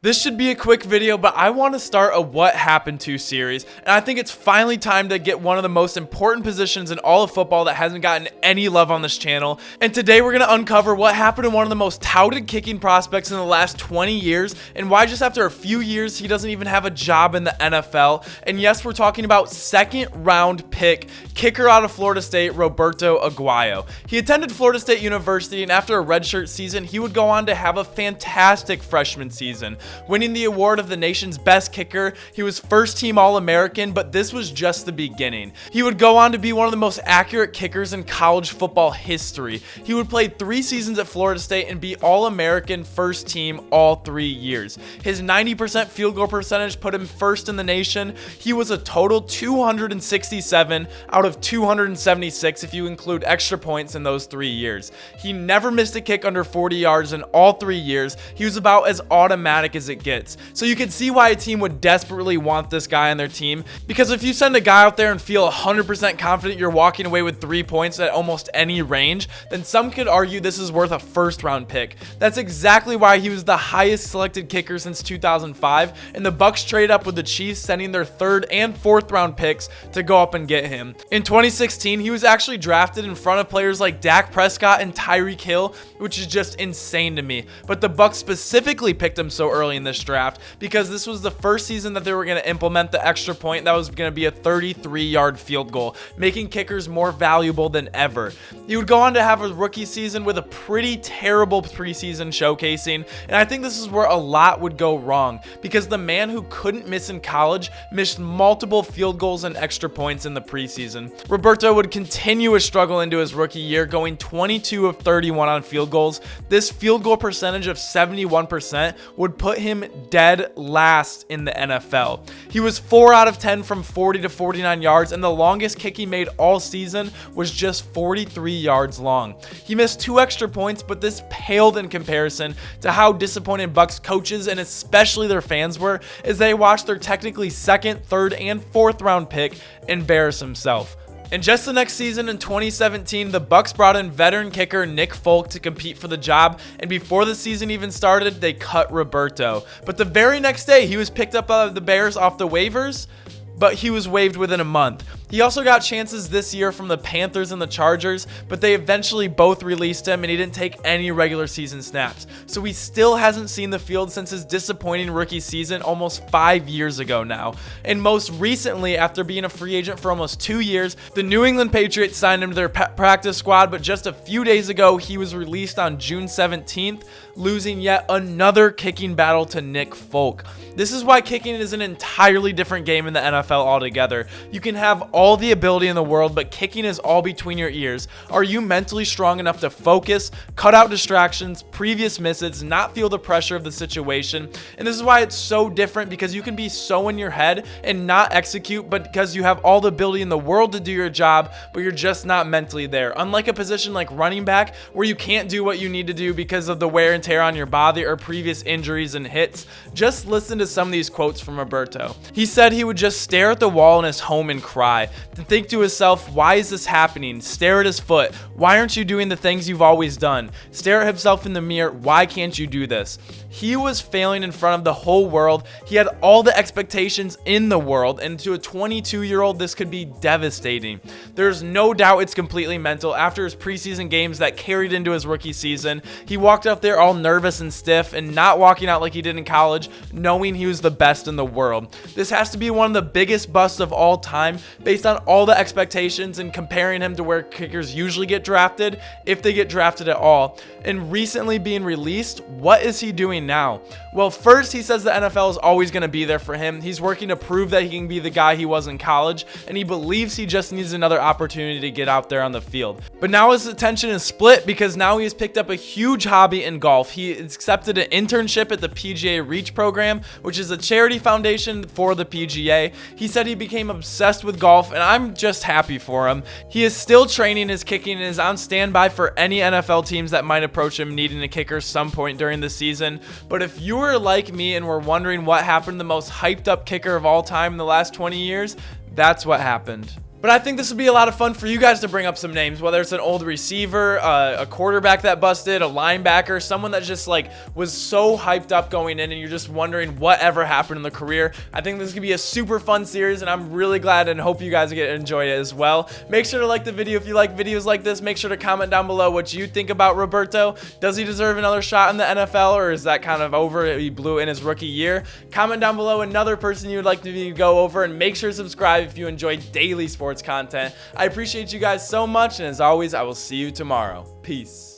This should be a quick video, but I want to start a What Happened To series, and I think it's finally time to get one of the most important positions in all of football that hasn't gotten any love on this channel. And today we're going to uncover what happened to one of the most touted kicking prospects in the last 20 years, and why just after a few years he doesn't even have a job in the NFL. And yes, we're talking about second round pick kicker out of Florida State, Roberto Aguayo. He attended Florida State University, and after a redshirt season, he would go on to have a fantastic freshman season, winning the award of the nation's best kicker. He was first team All-American, but this was just the beginning. He would go on to be one of the most accurate kickers in college football history. He would play 3 seasons at Florida State and be All-American first team all 3 years. His 90% field goal percentage put him first in the nation. He was a total 267 out of 276 if you include extra points in those 3 years. He never missed a kick under 40 yards in all 3 years. He was about as automatic as it gets. So you can see why a team would desperately want this guy on their team, because if you send a guy out there and feel 100% confident you're walking away with 3 points at almost any range, then some could argue this is worth a first round pick. That's exactly why he was the highest selected kicker since 2005, and the Bucks trade up with the Chiefs, sending their 3rd and 4th round picks to go up and get him. In 2016, he was actually drafted in front of players like Dak Prescott and Tyreek Hill, which is just insane to me. But the Bucks specifically picked him so early in this draft because this was the first season that they were going to implement the extra point that was going to be a 33-yard field goal, making kickers more valuable than ever. He would go on to have a rookie season with a pretty terrible preseason showcasing, and I think this is where a lot would go wrong, because the man who couldn't miss in college missed multiple field goals and extra points in the preseason. Roberto would continue his struggle into his rookie year, going 22 of 31 on field goals. This field goal percentage of 71% would put him dead last in the NFL. He was 4 out of 10 from 40 to 49 yards, and the longest kick he made all season was just 43 yards long. He missed 2 extra points, but this paled in comparison to how disappointed Bucks coaches and especially their fans were as they watched their technically 2nd, 3rd, and 4th round pick embarrass himself. And just the next season in 2017, the Bucks brought in veteran kicker Nick Folk to compete for the job, and before the season even started, they cut Roberto. But the very next day, he was picked up by the Bears off the waivers, but he was waived within a month. He also got chances this year from the Panthers and the Chargers, but they eventually both released him and he didn't take any regular season snaps. So he still hasn't seen the field since his disappointing rookie season almost 5 years ago now. And most recently, after being a free agent for almost 2 years, the New England Patriots signed him to their practice squad, but just a few days ago, he was released on June 17th, losing yet another kicking battle to Nick Folk. This is why kicking is an entirely different game in the NFL altogether. You can have all the ability in the world, but kicking is all between your ears. Are you mentally strong enough to focus, cut out distractions, previous misses, not feel the pressure of the situation? And this is why it's so different, because you can be so in your head and not execute, but because you have all the ability in the world to do your job, but you're just not mentally there. Unlike a position like running back, where you can't do what you need to do because of the wear and tear on your body or previous injuries and hits. Just listen to some of these quotes from Roberto. He said he would just stare at the wall in his home and cry, to think to himself, why is this happening? Stare at his foot. Why aren't you doing the things you've always done? Stare at himself in the mirror. Why can't you do this? He was failing in front of the whole world. He had all the expectations in the world, and to a 22-year-old, this could be devastating. There's no doubt it's completely mental. After his preseason games that carried into his rookie season, he walked up there all nervous and stiff and not walking out like he did in college, knowing he was the best in the world. This has to be one of the biggest busts of all time, based on all the expectations and comparing him to where kickers usually get drafted, if they get drafted at all. And recently being released, what is he doing now? Well, first, he says the NFL is always going to be there for him. He's working to prove that he can be the guy he was in college, and he believes he just needs another opportunity to get out there on the field. But now his attention is split, because now he has picked up a huge hobby in golf. He accepted an internship at the PGA Reach program, which is a charity foundation for the PGA. He said he became obsessed with golf, and I'm just happy for him. He is still training his kicking and is on standby for any NFL teams that might approach him needing a kicker some point during the season. But if you were like me and were wondering what happened to the most hyped up kicker of all time in the last 20 years, that's what happened. But I think this would be a lot of fun for you guys to bring up some names, whether it's an old receiver, a quarterback that busted, a linebacker, someone that just like was so hyped up going in and you're just wondering whatever happened in the career. I think this could be a super fun series, and I'm really glad and hope you guys get to enjoy it as well. Make sure to like the video if you like videos like this. Make sure to comment down below what you think about Roberto. Does he deserve another shot in the NFL, or is that kind of over? He blew in his rookie year. Comment down below another person you would like to go over, and make sure to subscribe if you enjoy daily sports content. I appreciate you guys so much, and as always, I will see you tomorrow. Peace.